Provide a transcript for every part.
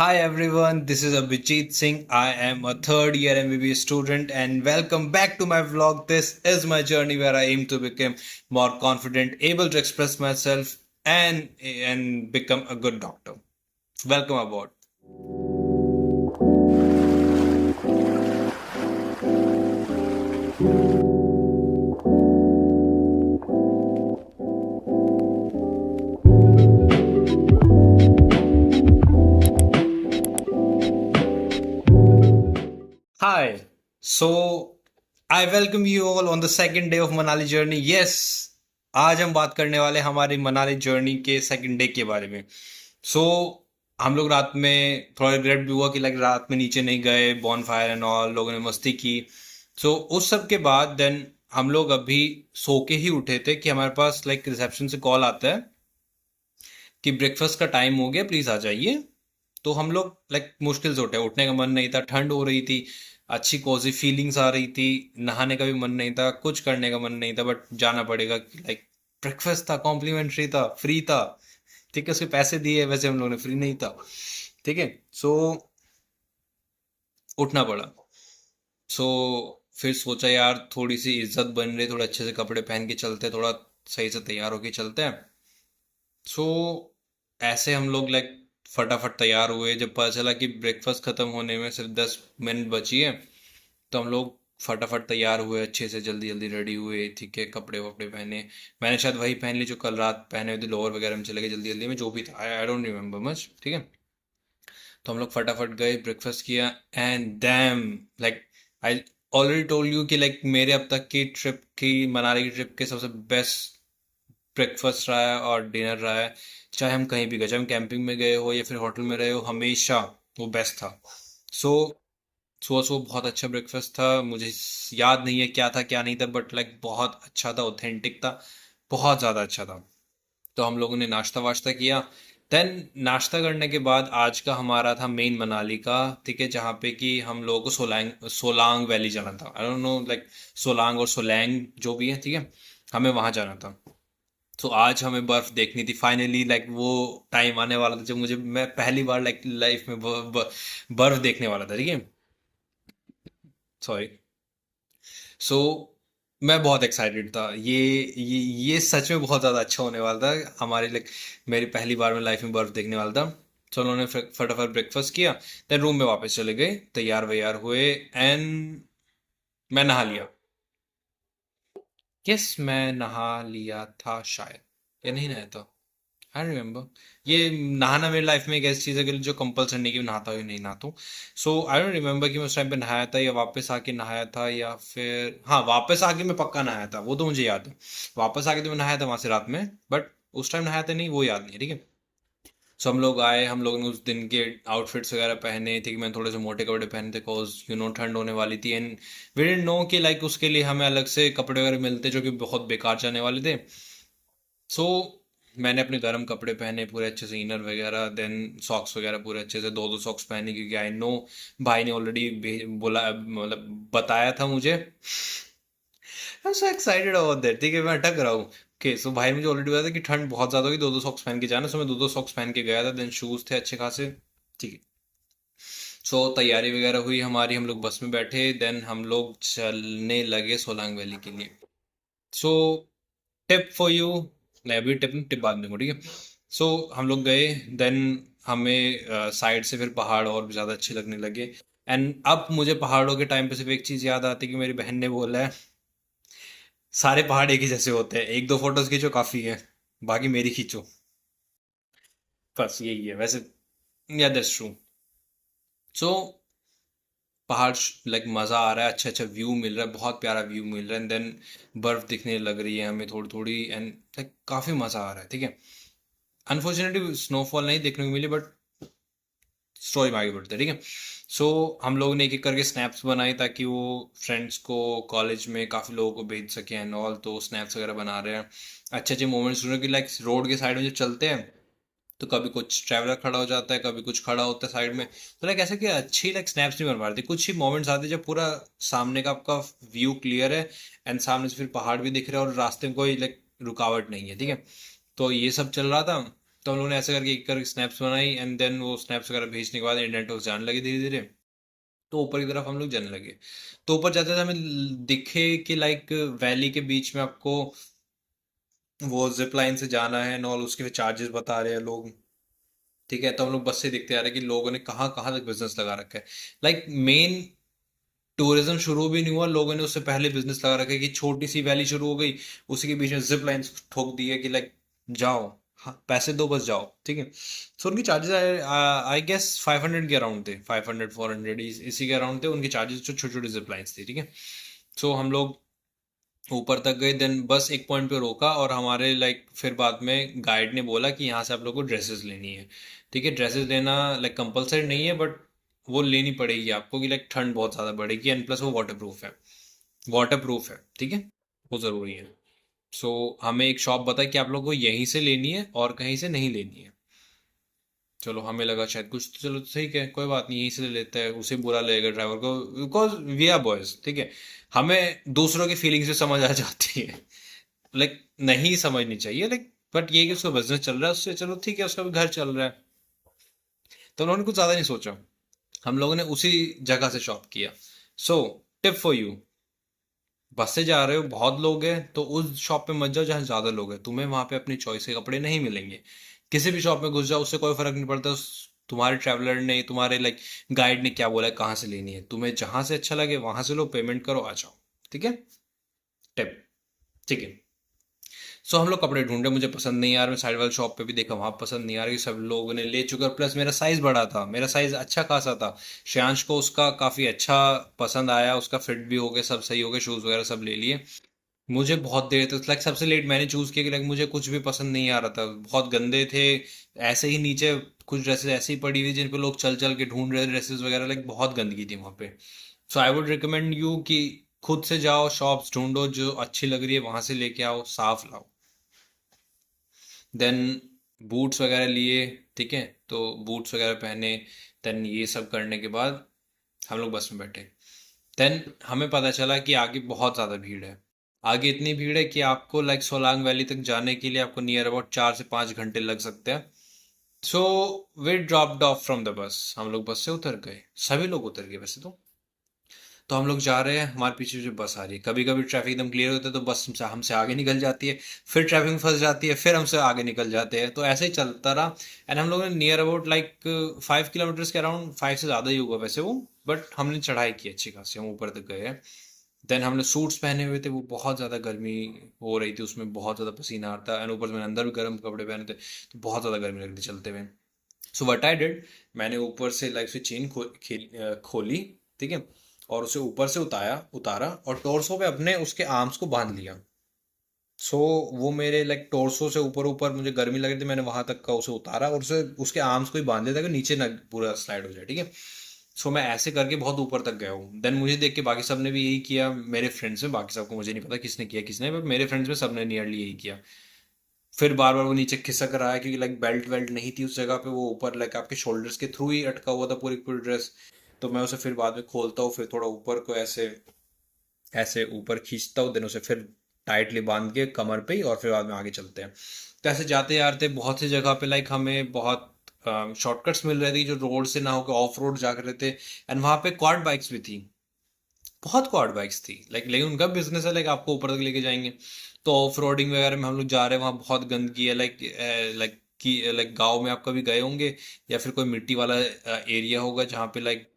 Hi everyone, this is Abhijit Singh. I am a third year MBBS student and welcome back to my vlog. This is my journey where I aim to become more confident, able to express myself and become a good doctor. Welcome aboard. Hi. So I welcome you all on the second day of Manali journey. Yes, आज हम बात करने वाले हमारी Manali journey के second day के बारे में. सो हम लोग रात में थोड़ा रिग्रेट भी हुआ कि लाइक रात में नीचे नहीं गए, बॉन फायर एंड ऑल, लोगों ने मस्ती की. सो उस सब के बाद देन हम लोग अभी सो के ही उठे थे कि हमारे पास लाइक रिसेप्शन से कॉल आता है कि ब्रेकफास्ट का टाइम हो गया, प्लीज आ जाइए. तो हम लोग लाइक मुश्किल से उठे, उठने का मन नहीं था, ठंड हो रही थी, अच्छी कोजी फीलिंग्स आ रही थी, नहाने का भी मन नहीं था, कुछ करने का मन नहीं था, बट जाना पड़ेगा. लाइक ब्रेकफास्ट था, कॉम्प्लीमेंट्री था, फ्री था. ठीक है, उसके पैसे दिए, वैसे हम लोगों ने, फ्री नहीं था. ठीक है. सो उठना पड़ा. सो फिर सोचा यार थोड़ी सी इज्जत बन रही, थोड़े अच्छे से कपड़े पहन के चलते हैं, थोड़ा सही से तैयार होके चलते हैं. सो ऐसे हम लोग लाइक फटाफट तैयार हुए. जब पता चला कि ब्रेकफास्ट खत्म होने में सिर्फ 10 मिनट बची है, तो हम लोग फटाफट तैयार हुए, अच्छे से जल्दी जल्दी रेडी हुए. ठीक है, कपड़े वपड़े पहने. मैंने शायद वही पहन ली जो कल रात पहने हुए थे, लोअर वगैरह में चले गए जल्दी जल्दी में, जो भी था, आई डोंट रिमेम्बर मच. ठीक है. तो हम लोग फटाफट गए, ब्रेकफास्ट किया. And dam, like I already told you कि लाइक मेरे अब तक की ट्रिप की, मनाली की ट्रिप के सबसे बेस्ट ब्रेकफास्ट रहा है और डिनर रहा है. चाहे हम कहीं भी गए, चाहे हम कैंपिंग में गए हो या फिर होटल में रहे हो, हमेशा वो बेस्ट था. सो सुबह सुबह बहुत अच्छा ब्रेकफास्ट था. मुझे याद नहीं है क्या था क्या नहीं था, बट लाइक बहुत अच्छा था, ऑथेंटिक था, बहुत ज़्यादा अच्छा था. तो हम लोगों ने नाश्ता वाश्ता किया. देन नाश्ता करने के बाद आज का हमारा था मेन मनाली का. ठीक है, जहाँ पे कि हम लोगों को सोलांग सोलांग वैली जाना था. I don't know like Solang और सोलैंग जो भी है. ठीक है, हमें वहाँ जाना था. तो आज हमें बर्फ देखनी थी फाइनली. लाइक वो टाइम आने वाला था जब मैं पहली बार लाइक लाइफ में बर्फ देखने वाला था. ठीक है. सॉरी. सो मैं बहुत एक्साइटेड था. ये सच में बहुत ज़्यादा अच्छा होने वाला था हमारे, लाइक मेरी पहली बार में लाइफ में बर्फ देखने वाला था. तो उन्होंने फटाफट ब्रेकफास्ट किया. देन रूम में वापस चले गए, तैयार वैयार हुए. एंड मैं नहा लिया. यस, मैं नहा लिया था शायद, या नहीं नहाया था. I remember. ये नहाना मेरी लाइफ में एक ऐसी चीज़ है कि जो कंपल्सरी नहीं कि मैं नहाता हूँ या नहीं नहाता हूँ. सो आई डोंट रिमेम्बर कि मैं उस टाइम पे नहाया था या वापस आके नहाया था, या फिर हाँ, वापस आके मैं पक्का नहाया था, वो तो मुझे याद है. वापस आके तो मैं नहाया था वहां से रात में, बट उस टाइम नहाया था नहीं, वो याद नहीं है. ठीक है. सो हम लोग आए, हम लोगों ने उस दिन के आउटफिट्स वगैरह पहने थे कि मैंने थोड़े से मोटे कपड़े पहने थे, बिकॉज ठंड होने वाली थी. एंड वी डिडंट नो कि लाइक उसके लिए हमें अलग से कपड़े वगैरह मिलते जो कि बहुत बेकार जाने वाले थे. सो मैंने अपने गर्म कपड़े पहने पूरे अच्छे से, इनर वगैरह, देन सॉक्स वगैरह पूरे अच्छे से, दो दो सॉक्स पहने, क्योंकि आई नो भाई ने ऑलरेडी बोला, मतलब बताया था मुझे. I am so excited about that. ठीक है, मैं अटक रहा हूँ. ओके, सो भाई ने मुझे ऑलरेडी बताया था कि ठंड बहुत ज़्यादा होगी, दो दो सॉक्स पहन के जाना. सो मैं दो दो सॉक्स पहन के गया था. देन शूज़ थे अच्छे खासे. ठीक है. सो तैयारी वगैरह हुई हमारी, हम लोग बस में बैठे. देन हम लोग चलने लगे सोलांग वैली के लिए. सो टिप फॉर यू, नहीं अभी टिप टिप बाद में दूंगा. ठीक है. सो हम लोग गए. देन हमें साइड से फिर पहाड़ और भी ज़्यादा अच्छे लगने लगे. एंड अब मुझे पहाड़ों के टाइम पे सिर्फ एक चीज़ याद आती है कि मेरी बहन ने बोला है, सारे पहाड़ एक ही जैसे होते हैं, एक दो फोटोज खींचो काफ़ी है, बाकी मेरी खींचो. बस यही है वैसे. या दैट्स ट्रू. सो पहाड़, लाइक मज़ा आ रहा है, अच्छा अच्छा व्यू मिल रहा है, बहुत प्यारा व्यू मिल रहा है. एंड देन बर्फ़ दिखने लग रही है हमें थोड़ी थोड़ी. एंड लाइक काफ़ी मज़ा आ रहा है. ठीक है. अनफॉर्चुनेटली स्नोफॉल नहीं देखने को मिली, बट स्टोरी में आगे बढ़ते हैं. ठीक है. सो हम लोगों ने एक एक करके स्नैप्स बनाए ताकि वो फ्रेंड्स को, कॉलेज में काफ़ी लोगों को भेज सके एंड ऑल. तो स्नैप्स वगैरह बना रहे हैं, अच्छे अच्छे मोमेंट्स ढूंढ रहे हैं कि लाइक रोड के साइड में जब चलते हैं तो कभी कुछ ट्रैवलर खड़ा हो जाता है, कभी कुछ खड़ा होता है साइड में. तो लाइक ऐसा कि अच्छी लाइक स्नैप्स नहीं बन पा रही थी. कुछ ही मोमेंट्स आते हैं जब पूरा सामने का आपका व्यू क्लियर है, एंड सामने से फिर पहाड़ भी दिख रहा है और रास्ते में कोई लाइक रुकावट नहीं है. ठीक है. तो ये सब चल रहा था. तो हम लोगों ने ऐसे करके एक करके स्नैप्स बनाई, एंड देन वो स्नैप्स वगैरह भेजने के बाद इंटरनेट उस जाने लगे धीरे धीरे। तो ऊपर की तरफ हम लोग जाने लगे। तो ऊपर जाते थे हमें दिखे कि लाइक वैली के बीच में आपको वो जिप लाइन से जाना है, और उसके चार्जेस बता रहे हैं लोग। ठीक है, तो हम लोग बस से देखते आ रहे हैं कि लोगों ने कहाँ कहाँ तक बिजनेस लगा रखा है। लाइक मेन टूरिज्म शुरू भी नहीं हुआ, लोगों ने उससे पहले बिजनेस लगा रखा है कि छोटी सी वैली शुरू हो गई, उसी के बीच में जिप लाइंस ठोक दी है कि लाइक जाओ, हाँ पैसे दो बस जाओ। ठीक है, सो उनकी चार्जेस आई गेस 500 के अराउंड थे, 500 400 इसी के अराउंड थे उनके चार्जेस, जो छोटी छोटी जिप लाइंस थी। ठीक है, सो हम लोग ऊपर तक गए, देन बस एक पॉइंट पे रोका, और हमारे लाइक फिर बाद में गाइड ने बोला कि यहाँ से आप लोग को ड्रेसेस लेनी है। ठीक है, ड्रेसेस लेना लाइक कंपलसरी नहीं है, बट वो लेनी पड़ेगी आपको कि लाइक ठंड बहुत ज़्यादा बढ़ेगी, एंड प्लस वो वाटर प्रूफ है, वाटर प्रूफ है। ठीक है, वो ज़रूरी है। सो हमें एक शॉप बताई कि आप लोग को यहीं से लेनी है और कहीं से नहीं लेनी है। चलो, हमें लगा शायद कुछ, तो चलो ठीक है कोई बात नहीं, यहीं से ले लेते हैं, उसे बुरा लगेगा ड्राइवर को, बिकॉज वी आर बॉयज। ठीक है, हमें दूसरों की फीलिंग्स से समझ आ जाती है, लाइक नहीं समझनी चाहिए, लाइक बट ये कि उसका बिजनेस चल रहा है, उससे चलो ठीक है, उसका भी घर चल रहा है। तो उन्होंने कुछ ज्यादा नहीं सोचा, हम लोगों ने उसी जगह से शॉप किया। सो टिप फॉर यू, बस से जा रहे हो, बहुत लोग हैं, तो उस शॉप पे मत जाओ जहाँ ज्यादा लोग हैं, तुम्हें वहां पे अपनी चॉइस के कपड़े नहीं मिलेंगे। किसी भी शॉप में घुस जाओ, उससे कोई फर्क नहीं पड़ता तुम्हारे ट्रैवलर ने, तुम्हारे लाइक गाइड ने क्या बोला है कहाँ से लेनी है, तुम्हें जहां से अच्छा लगे वहां से लो, पेमेंट करो, आ जाओ। ठीक है, टिप। ठीक है, सो हम लोग कपड़े ढूंढे, मुझे पसंद नहीं आ रहा, मैं साइड वाले शॉप पे भी देखा, वहां पसंद नहीं आ रही, सब लोगों ने ले चुका, प्लस मेरा साइज बड़ा था, मेरा साइज अच्छा खासा था। श्रेयांश को उसका काफी अच्छा पसंद आया, उसका फिट भी हो गया, सब सही हो गया, शूज वगैरह सब ले लिए। मुझे बहुत देर तक लाइक सबसे लेट मैंने चूज किया कि लाइक मुझे कुछ भी पसंद नहीं आ रहा था, बहुत गंदे थे। ऐसे ही नीचे कुछ ड्रेसेस ऐसी ही पड़ी हुई जिन पे लोग चल चल के ढूंढ रहे ड्रेसेस वगैरह, लाइक बहुत गंदगी थी वहां पे। सो आई वुड रिकमेंड यू कि खुद से जाओ, शॉप्स ढूंढो जो अच्छी लग रही है, वहां से लेके आओ, साफ लाओ। देन बूट्स वगैरह लिए। ठीक है, तो बूट्स वगैरह पहने, देन ये सब करने के बाद हम लोग बस में बैठे। देन हमें पता चला कि आगे बहुत ज़्यादा भीड़ है। आगे इतनी भीड़ है कि आपको लाइक सोलांग वैली तक जाने के लिए आपको नियर अबाउट 4 से 5 घंटे लग सकते हैं। So we dropped off from the bus, हम लोग बस से उतर गए, सभी लोग उतर गए वैसे तो हम लोग जा रहे हैं, हमारे पीछे जो बस आ रही है, कभी कभी ट्रैफिक एकदम क्लियर होता है तो बस हमसे आगे निकल जाती है, फिर ट्रैफिक में फंस जाती है, फिर हमसे आगे निकल जाते हैं, तो ऐसे ही चलता रहा। एंड हम लोगों ने नियर अबाउट लाइक 5 किलोमीटर्स के अराउंड, 5 से ज़्यादा ही होगा वैसे वो, बट हमने चढ़ाई की अच्छी खासी, हम ऊपर तक गए हैं। देन हमने सूट्स पहने हुए थे, वो बहुत ज़्यादा गर्मी हो रही थी, उसमें बहुत ज़्यादा पसीना आ रहा था, एंड ऊपर से मैंने अंदर भी गर्म कपड़े पहने थे, तो बहुत ज़्यादा गर्मी लग रही थी चलते हुए। सो वट आई डिड, मैंने ऊपर से लाइक से चेन खोली। ठीक है, और उसे ऊपर से उतारा और टॉर्सो पे अपने उसके आर्म्स को बांध लिया। सो वो मेरे लाइक टॉर्सो से ऊपर ऊपर मुझे गर्मी लग रही थी, मैंने वहां तक का उसे उतारा और उसे उसके आर्म्स को ही बांध दिया था कि नीचे ना पूरा स्लाइड हो जाए। ठीक है, सो मैं ऐसे करके बहुत ऊपर तक गया हूँ। देन मुझे देख के बाकी सब ने भी यही किया, मेरे फ्रेंड्स में, बाकी सबको मुझे नहीं पता किसने किया किसने, बट मेरे फ्रेंड्स में सबने नियरली यही किया। फिर बार बार वो नीचे खिसक रहा है क्योंकि लाइक बेल्ट वेल्ट नहीं थी उस जगह पे, वो ऊपर लाइक आपके शोल्डर्स के थ्रू ही अटका हुआ था पूरी पूरी ड्रेस। तो मैं उसे फिर बाद में खोलता हूँ, फिर थोड़ा ऊपर को ऐसे ऐसे ऊपर खींचता हूँ, देन उसे फिर टाइटली बांध के कमर पे ही, और फिर बाद में आगे चलते हैं। तो ऐसे जाते जाते बहुत सी जगह पे लाइक हमें बहुत शॉर्टकट्स मिल रहे थे जो रोड से ना होकर ऑफ रोड जा रहे थे, एंड वहाँ पे क्वाड बाइक्स भी थी, बहुत क्वाड बाइक्स थी लाइक, लेकिन उनका बिजनेस है लाइक आपको ऊपर तक लेके जाएंगे। तो ऑफ रोडिंग वगैरह में हम लोग जा रहे हैं, वहाँ बहुत गंदगी है, लाइक लाइक कि लाइक गाँव में आप कभी गए होंगे, या फिर कोई मिट्टी वाला एरिया होगा जहाँ पे लाइक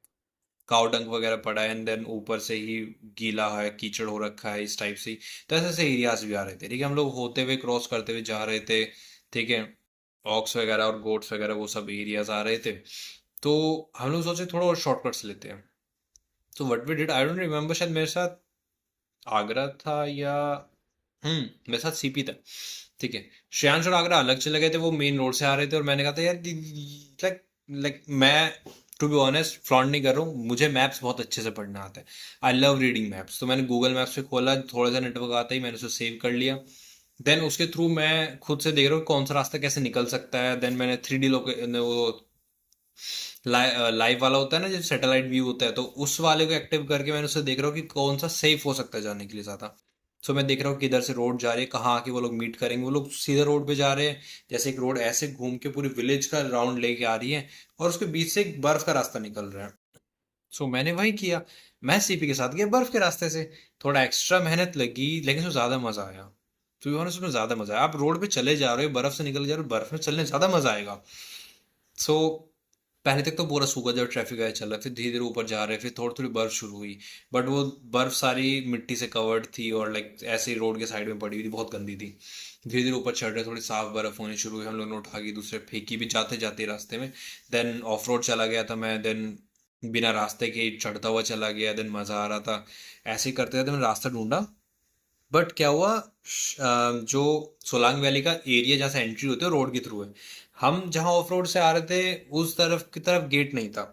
काव डंक वगैरह पड़ा है, एंड देन ऊपर से ही गीला है, कीचड़ हो रखा है, इस टाइप से। तो ऐसे ऐसे एरियाज भी आ रहे थे। ठीक है, हम लोग होते हुए क्रॉस करते हुए जा रहे थे। ठीक है, ऑक्स वगैरह और गोट्स वगैरह वो सब एरियाज आ रहे थे। तो हम लोग सोचे थोड़ा और शॉर्टकट्स लेते हैं। तो what we did, I don't remember, शायद मेरे साथ आगरा था या मेरे साथ सीपी था। ठीक है, श्रेयांश और आगरा अलग चले गए थे, वो मेन रोड से आ रहे थे, और मैंने कहा था यार लाइक लाइक मैं टू बी ऑनेस्ट फ्लॉन्ट नहीं कर रहा हूँ, मुझे मैप्स बहुत अच्छे से पढ़ना आता है, आई लव रीडिंग मैप्स। तो मैंने गूगल मैप्स पे खोला, थोड़ा सा नेटवर्क आता ही मैंने उसे सेव कर लिया। देन उसके थ्रू मैं खुद से देख रहा हूँ कौन सा रास्ता कैसे निकल सकता है। देन मैंने 3D वो लाइव वाला होता है ना, जो सैटेलाइट व्यू होता है, तो उस वाले को एक्टिव करके मैंने उसे देख रहा हूँ कि कौन सा सेफ हो सकता है जाने के लिए ज़्यादा। सो मैं देख रहा हूँ कि इधर से रोड जा रही है, कहाँ आके वो लोग मीट करेंगे। वो लोग सीधे रोड पे जा रहे हैं, जैसे एक रोड ऐसे घूम के पूरी विलेज का राउंड लेके आ रही है, और उसके बीच से एक बर्फ का रास्ता निकल रहा है। सो मैंने वही किया, मैं सीपी के साथ गया बर्फ के रास्ते से। थोड़ा एक्स्ट्रा मेहनत लगी, लेकिन उसमें ज्यादा मजा आया। तो भी उसमें ज्यादा मजा आया। आप रोड पे चले जा रहे हो, बर्फ से निकल जा रहे हो, बर्फ में चलने ज्यादा मजा आएगा। सो पहले तक तो पूरा सूखा जब ट्रैफिक आया चल रहा, फिर धीरे धीरे ऊपर जा रहे, फिर थोड़ी थोड़ी बर्फ शुरू हुई। बट वो बर्फ सारी मिट्टी से कवर्ड थी, और लाइक ऐसे ही रोड के साइड में पड़ी हुई थी, बहुत गंदी थी। धीरे धीरे ऊपर चढ़ रहे, थोड़ी साफ बर्फ होनी शुरू हुई, हम लोग ने उठा के दूसरे फेंकी भी जाते जाते रास्ते में। देन ऑफ रोड चला गया था मैं, देन बिना रास्ते के ही चढ़ता हुआ चला गया, देन मजा आ रहा था। ऐसे ही करते करते मैंने रास्ता ढूंढा। बट क्या हुआ, जो सोलांग वैली का एरिया जहाँ से एंट्री होती है रोड के थ्रू है, हम जहाँ ऑफ रोड से आ रहे थे उस तरफ की तरफ गेट नहीं था।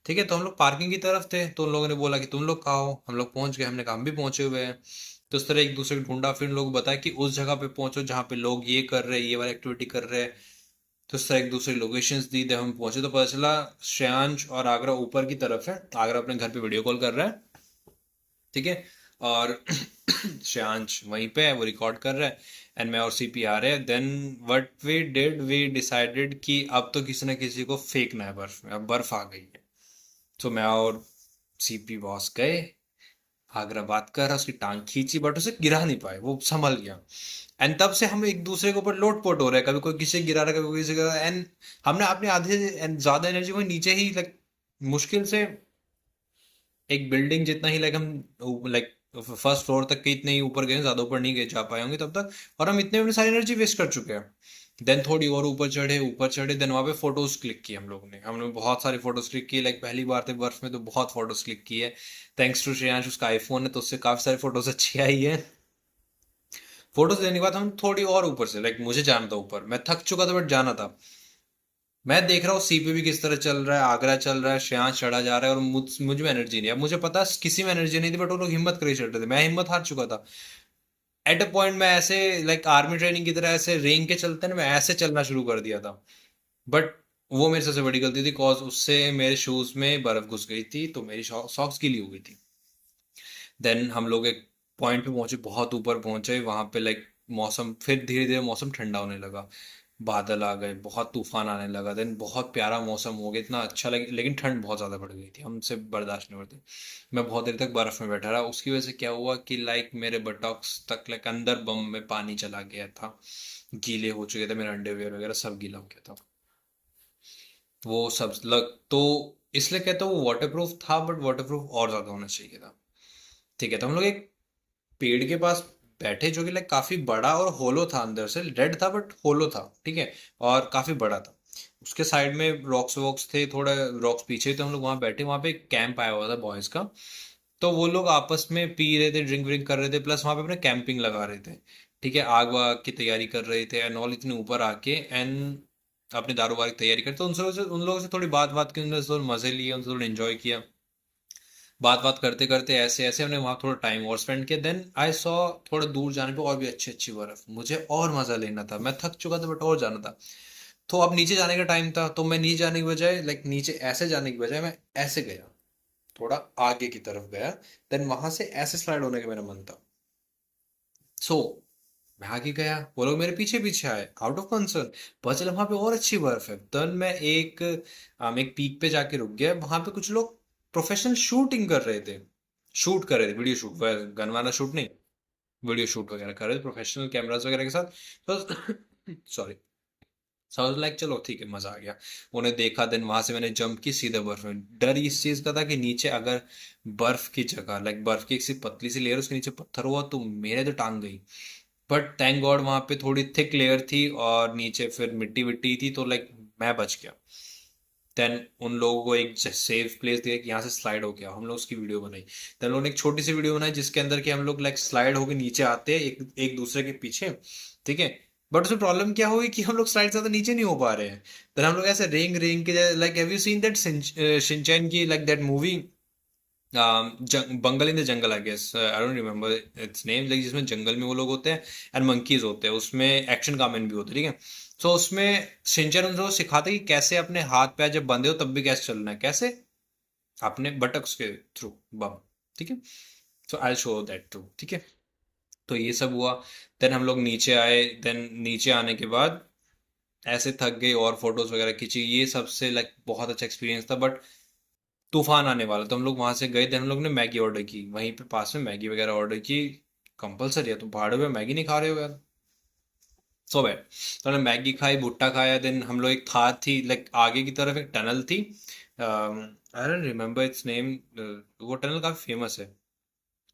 ठीक है, तो हम लोग पार्किंग की तरफ थे, तो उन लोगों ने बोला कि तुम लोग कहाँ हो। हम लोग पहुंच गए, हमने कहा हम भी पहुंचे हुए हैं। तो इस तरह एक दूसरे को ढूंढा, फिर लोग बताया कि उस जगह पे पहुंचो जहाँ पे लोग ये कर रहे हैं, ये वाली एक्टिविटी कर रहे हैं। तो इस तरह एक दूसरे लोकेशंस दी, जब हम पहुंचे तो पता चला श्रेयांश और आगरा ऊपर की तरफ है। आगरा अपने घर पे वीडियो कॉल कर रहा है, ठीक है, और श्रेयांश वहीं पे है, वो रिकॉर्ड कर रहा है, एंड मैं और सीपी आ रहे हैं। Then what we did, we decided कि अब तो किसी न किसी को फेंकना है बर्फ में, अब बर्फ आ गई है। तो मैं और सीपी बॉस गए, आगरा बात कर रहा, उसकी टांग खींची, बट उसे गिरा नहीं पाए, वो संभल गया। एंड तब से हम एक दूसरे के ऊपर लोटपोट हो रहे हैं, कभी कोई किसी गिरा रहा है, कभी कोई किसी गिरा रहा है, एंड हमने अपने आधे and ज्यादा एनर्जी को नीचे ही लाइक मुश्किल से एक बिल्डिंग जितना ही लाइक हम लाइक फर्स्ट फ्लोर तक के इतने ही ऊपर गए, ज्यादा ऊपर नहीं गए, जा पाए होंगे तब तक। और हम इतने में अपनी सारी एनर्जी वेस्ट कर चुके हैं। देन थोड़ी और ऊपर चढ़े, देन वहाँ पे फोटोज क्लिक किए हम लोगों ने। हमने बहुत सारी फोटोज क्लिक की, लाइक पहली बार थे बर्फ में, तो बहुत फोटोज क्लिक की है। थैंक्स टू श्रेयांश, उसका आईफोन है तो उससे काफी सारी फोटोज अच्छी आई है। फोटोज लेने के बाद हम थोड़ी और ऊपर से, लाइक मुझे जाना था ऊपर, मैं थक चुका था बट जाना था। मैं देख रहा हूँ सीपी भी किस तरह चल रहा है, आगरा चल रहा है, श्रेयांश चढ़ा जा रहा है, और मुझ में एनर्जी नहीं है। अब मुझे पता है किसी में एनर्जी नहीं थी, बट वो लोग हिम्मत करे चढ़ रहे थे, मैं हिम्मत हार चुका था। एट अ पॉइंट मैं ऐसे लाइक आर्मी ट्रेनिंग की तरह ऐसे रेंग के चलते ना, मैं ऐसे चलना शुरू कर दिया था। बट वो मेरी सबसे बड़ी गलती थी, कॉज उससे मेरे शूज में बर्फ घुस गई थी, तो मेरी सॉक्स गीली हो गई थी। देन हम लोग एक पॉइंट पे पहुंचे, बहुत ऊपर पहुंचे, वहां पे लाइक मौसम फिर धीरे धीरे मौसम ठंडा होने लगा, बादल आ गए, बहुत तूफान आने लगा, देन बहुत प्यारा मौसम हो गया, इतना अच्छा लगे, लेकिन ठंड बहुत ज़्यादा बढ़ गई थी, हमसे बर्दाश्त नहीं होती। मैं बहुत देर तक बर्फ़ में बैठा रहा, उसकी वजह से क्या हुआ कि लाइक मेरे बटॉक्स तक लाइक अंदर बम में पानी चला गया था, गीले हो चुके थे, मेरे अंडरवियर वगैरह सब गीला हो गया था। वो सब लग तो इसलिए कहता हूँ वो वाटर प्रूफ था, बट वाटर प्रूफ और ज़्यादा होना चाहिए था। ठीक है, तो हम लोग एक पेड़ के पास बैठे, जो कि लाइक काफी बड़ा और होलो था, अंदर से रेड था बट होलो था, ठीक है, और काफी बड़ा था। उसके साइड में रॉक्स वॉक्स थे, थोड़ा रॉक्स पीछे थे, हम लोग वहां बैठे, वहां पे एक कैंप आया हुआ था बॉयज का। तो वो लोग आपस में पी रहे थे, ड्रिंक व्रिंक कर रहे थे, प्लस वहां पे अपने कैंपिंग लगा रहे थे। ठीक है, आग वाग की तैयारी कर रहे थे एंड ऑल, इतने ऊपर आके एंड अपने दारू वारू की तैयारी करते, तो उन लोगों से थोड़ी बात बात की, उनसे थोड़े मजे लिए, उनसे थोड़ा एंजॉय किया। बात बात करते करते ऐसे ऐसे हमने वहाँ थोड़ा टाइम और स्पेंड किया। देन आई सॉ थोड़ा दूर जाने पे और भी अच्छी अच्छी बर्फ, मुझे और मजा लेना था, मैं थक चुका था बट और जाना था। तो अब नीचे जाने का टाइम था, तो मैं नीचे जाने की बजाय लाइक नीचे ऐसे जाने की बजाय मैं ऐसे गया, थोड़ा आगे की तरफ गया। देन वहां से ऐसे स्लाइड होने का मेरा मन था। सो मैं आगे गया, वो लोग मेरे पीछे पीछे आए आउट ऑफ कंसर्न। पता चला वहां पे और अच्छी बर्फ है। देन मैं एक पीक पे जाके रुक गया, वहां पे कुछ लोग प्रोफेशनल शूटिंग कर रहे थे, शूट कर रहे थे, वीडियो शूट, गन वाला शूट नहीं, वीडियो शूट वगैरह कर रहे थे प्रोफेशनल कैमरास वगैरह के साथ। तो सॉरी, सो लाइक चलो ठीक है, मजा आ गया। उन्हें देखा, देन वहां से मैंने जंप की सीधे बर्फ में। डर इस चीज का था कि नीचे अगर बर्फ की जगह लाइक बर्फ की एक सी पतली सी लेयर, उसके नीचे पत्थर हुआ तो मेरे तो टांग गई। बट थैंक गॉड वहां पे थोड़ी थिक लेयर थी और नीचे फिर मिट्टी विट्टी थी, तो लाइक मैं बच गया। देन उन लोगों को एक सेफ प्लेस दिया कि यहाँ से स्लाइड हो गया, हम लोग उसकी वीडियो बनाई। देन लोगों ने एक छोटी सी वीडियो बनाई जिसके अंदर कि हम लोग लाइक स्लाइड होके नीचे आते हैं एक एक दूसरे के पीछे, ठीक है। बट उसमें प्रॉब्लम क्या हुई कि हम लोग स्लाइड से ज्यादा नीचे नहीं हो पा रहे हैं। देन हम लोग ऐसे रेंग रेंग के, like have you seen that Shinchan की like that movie, bungle in the jungle, I guess, I don't remember its name, like जिसमें जंगल में वो लोग होते हैं एंड मंकीज होते हैं, उसमें एक्शन कामेन भी होते हैं, ठीक है। सो उसमें सिंचन उनको सिखाते हैं कि कैसे अपने हाथ पैर जब बंधे हो तब भी कैसे चलना है, कैसे अपने बटक्स के थ्रू बम, ठीक है। सो आई शो दैट टू, ठीक है। तो ये सब हुआ। देन हम लोग नीचे आए। देन नीचे आने के बाद ऐसे थक गए और फोटोज वगैरह खींची। ये सबसे लाइक बहुत अच्छा एक्सपीरियंस था। बट तूफान आने वाला तो हम लोग वहां से गए। देन हम लोग ने मैगी ऑर्डर की, वहीं पे पास में मैगी वगैरह ऑर्डर की। कंपलसरी है, तुम पहाड़ों में मैगी नहीं खा रहे हो यार, सो बैड। तो हमने मैगी खाई, भुट्टा खाया। देन हम लोग, एक था थी लाइक आगे की तरफ एक टनल थी, आई डोंट रिमेम्बर इट्स नेम। वो टनल काफी फेमस है,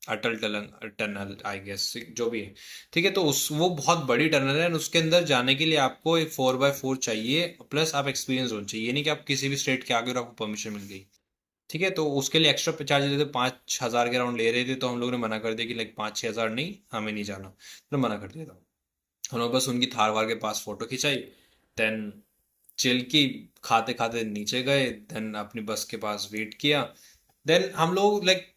अटल टनल, टनल आई गेस, जो भी है। ठीक है, तो उस वो बहुत बड़ी टनल है। and उसके अंदर जाने के लिए आपको एक 4x4 चाहिए, प्लस आप एक्सपीरियंस होना चाहिए। ये नहीं कि आप किसी भी स्टेट के आगे और आपको परमिशन मिल गई। ठीक है, तो उसके लिए एक्स्ट्रा चार्ज लेते, 5,000 के राउंड ले रहे थे। तो हम लोग ने मना कर दिया कि लाइक 5-6 हज़ार नहीं, हमें नहीं जाना, तो मना कर दिया था। हम लोग बस उनकी थार वार के पास फोटो खिंचाई। देन चिल की, खाते खाते नीचे गए। देन अपनी बस के पास वेट किया। देन हम लोग लाइक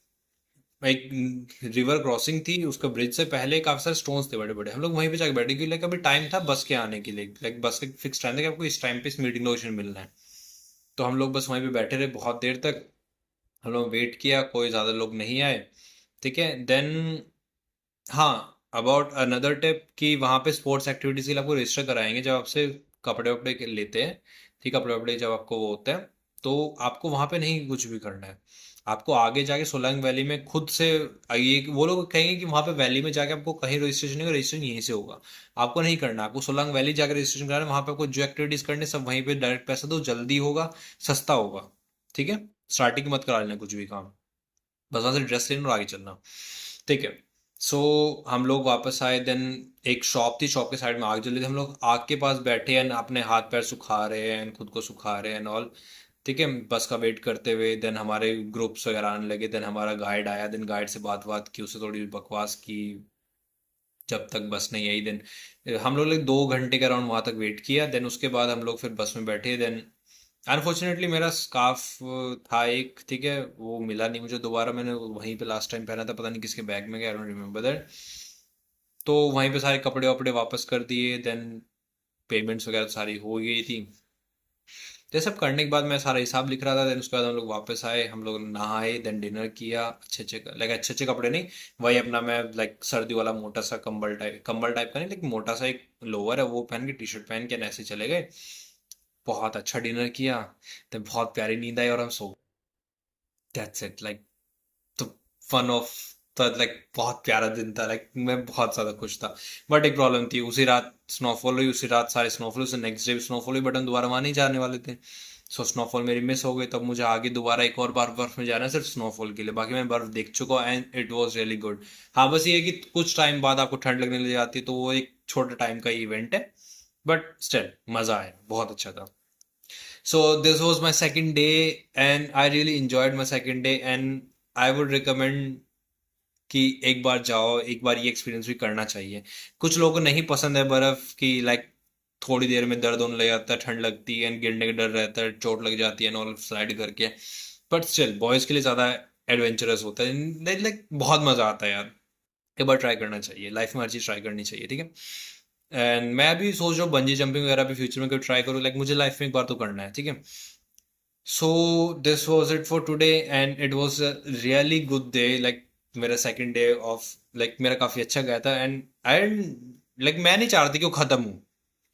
एक रिवर क्रॉसिंग थी, उसका ब्रिज से पहले काफी सारे स्टोन्स थे बड़े बड़े। हम लोग वहीं पे जाके बैठे क्योंकि लाइक अभी टाइम था बस के आने के लिए, लाइक बस का फिक्स टाइम था कि आपको इस टाइम पे इस मीटिंग लोकेशन मिलना है। तो हम लोग बस वहीं पे बैठे रहे बहुत देर तक। हम लोग वेट किया, कोई ज़्यादा लोग नहीं आए। ठीक है, देन हाँ, अबाउट अनदर टिप कि वहाँ पे स्पोर्ट्स एक्टिविटीज़ के लिए आपको रजिस्टर कराएंगे जब आपसे कपड़े वपड़े लेते हैं। ठीक, कपड़े वपड़े जब आपको वो होते हैं, तो आपको वहाँ पे नहीं कुछ भी करना है। आपको आगे जाके सोलंग वैली में खुद से, ये वो लोग कहेंगे कि वहाँ पे वैली में जाके आपको कहीं रजिस्ट्रेशन नहीं होगा, रजिस्ट्रेशन यहीं से होगा। आपको नहीं करना, आपको सोलंग वैली जाकर रजिस्ट्रेशन कराना है। वहाँ पे आपको जो एक्टिविटीज़ करनी है सब वहीं पे डायरेक्ट पैसा दो, जल्दी होगा, सस्ता होगा। ठीक है, स्टार्टिंग मत करा लेना कुछ भी काम, बस वहां से ड्रेस लेना और आगे चलना। ठीक है, सो हम लोग वापस आए। देन एक शॉप थी, शॉप के साइड में आग जल रही थी। हम लोग आग के पास बैठे हैं, अपने हाथ पैर सुखा रहे हैं, खुद को सुखा रहे हैं ऑल। ठीक है, बस का वेट करते हुए। देन हमारे ग्रुप्स वगैरह आने लगे। देन हमारा गाइड आया। देन गाइड से बात बात की, उससे थोड़ी बकवास की जब तक बस नहीं आई। देन हम लोग 2 घंटे के अराउंड वहां तक वेट किया। देन उसके बाद हम लोग फिर बस में बैठे। देन अनफॉर्चुनेटली मेरा स्कार्फ था एक, ठीक है, वो मिला नहीं मुझे दोबारा। मैंने वहीं पे लास्ट टाइम पहना था, पता नहीं किसके बैग में गया, आई डोंट रिमेम्बर दैट। तो वहीं पे सारे कपड़े वपड़े वापस कर दिए। देन पेमेंट्स वगैरह सारी हो गई थी। तो ये सब करने के बाद मैं सारा हिसाब लिख रहा था। देन उसके बाद हम लोग वापस आए, हम लोग नहाए। देन डिनर किया, अच्छे अच्छे लाइक अच्छे अच्छे कपड़े नहीं, वही अपना मैं लाइक सर्दी वाला मोटा सा कंबल टाइप का नहीं, लेकिन मोटा सा एक लोअर है वो पहन के, टी शर्ट पहन के ऐसे चले गए। बहुत अच्छा डिनर किया। तो बहुत प्यारी नींद आई और हम सो, दैट्स इट लाइक। तो फन ऑफ, तो लाइक बहुत प्यारा दिन था, लाइक मैं बहुत ज्यादा खुश था। बट एक प्रॉब्लम थी, उसी रात स्नोफॉल हुई, उसी रात सारे स्नोफॉल हुई, नेक्स्ट डे भी स्नोफॉल हुई। बट हम दोबारा वहां नहीं जाने वाले थे। सो स्नोफॉल मेरी मिस हो गई। तब मुझे आगे दोबारा एक और बार बर्फ में जाना है सिर्फ स्नोफॉल के लिए। बाकी मैं बर्फ देख चुका हूँ and it was really good. हाँ, बस ये है कि कुछ टाइम बाद आपको ठंड लगने लग जाती है, तो वो एक छोटे टाइम का इवेंट है। बट स्टिल मजा आया, बहुत अच्छा था। So this was my second day and I really enjoyed my second day and I would recommend कि एक बार जाओ, एक बार ये एक्सपीरियंस भी करना चाहिए। कुछ लोगों को नहीं पसंद है बर्फ की, लाइक थोड़ी देर में दर्द होने लग जाता है, ठंड लगती है, गिरने का डर रहता है, चोट लग जाती है नॉल स्लाइड करके। बट स्टिल बॉयज के लिए ज्यादा एडवेंचरस होता है, लाइक बहुत मजा आता है यार। एक बार ट्राई करना चाहिए, लाइफ में हर चीज ट्राई करनी चाहिए। ठीक है, एंड मैं भी सोच रहा हूँ बंजी जंपिंग वगैरह भी फ्यूचर में कभी ट्राई करूँ, लाइक मुझे लाइफ में एक बार तो करना है। ठीक है, so this was it for today and it was a really good day. Like मेरा सेकेंड डे ऑफ, लाइक मेरा काफी अच्छा गया था। एंड आई, लाइक मैं नहीं चाह रहा था कि वो खत्म हो।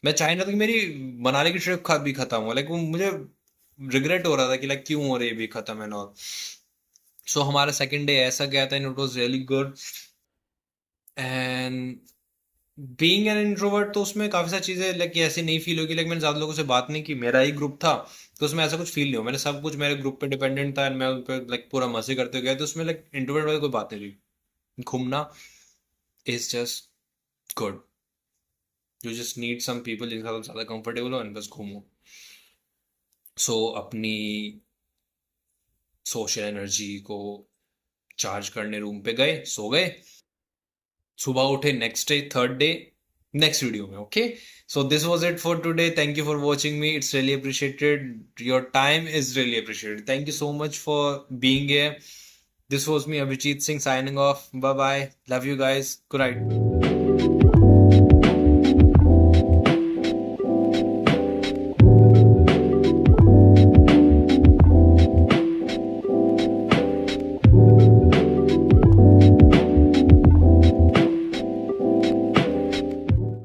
मैं चाह रहा था कि मेरी मनाली की ट्रिप भी खत्म हो। लाइक वो मुझे रिग्रेट हो रहा था कि लाइक क्यों हो रही है भी खत्म एंड ऑल। सो हमारा सेकेंड डे ऐसा गया था and it was really good. And being an introvert, तो उसमें काफी सारी चीजें लाइक ऐसी नहीं फील होगी। लाइक मैंने ज्यादा लोगों से बात नहीं की, मेरा ही ग्रुप था, तो उसमें ऐसा कुछ फील नहीं हो। मैंने सब कुछ मेरे ग्रुप पे डिपेंडेंट था एंड मैं उन पे लाइक पूरा मजे करते गया, तो उसमें लाइक इंट्रोवर्ट वाली कोई बात नहीं रही। घूमना is just good, you just need some people जिनके साथ ज्यादा कंफर्टेबल हो एंड बस घूमो। सो अपनी सोशल एनर्जी को चार्ज करने रूम पे गए, सो गए, सुबह उठे next day, third day, next video में। Okay, so this was it for today. Thank you for watching me, it's really appreciated, your time is really appreciated. Thank you so much for being here. This was me, Abhijit Singh, signing off. Bye bye, love you guys, good night.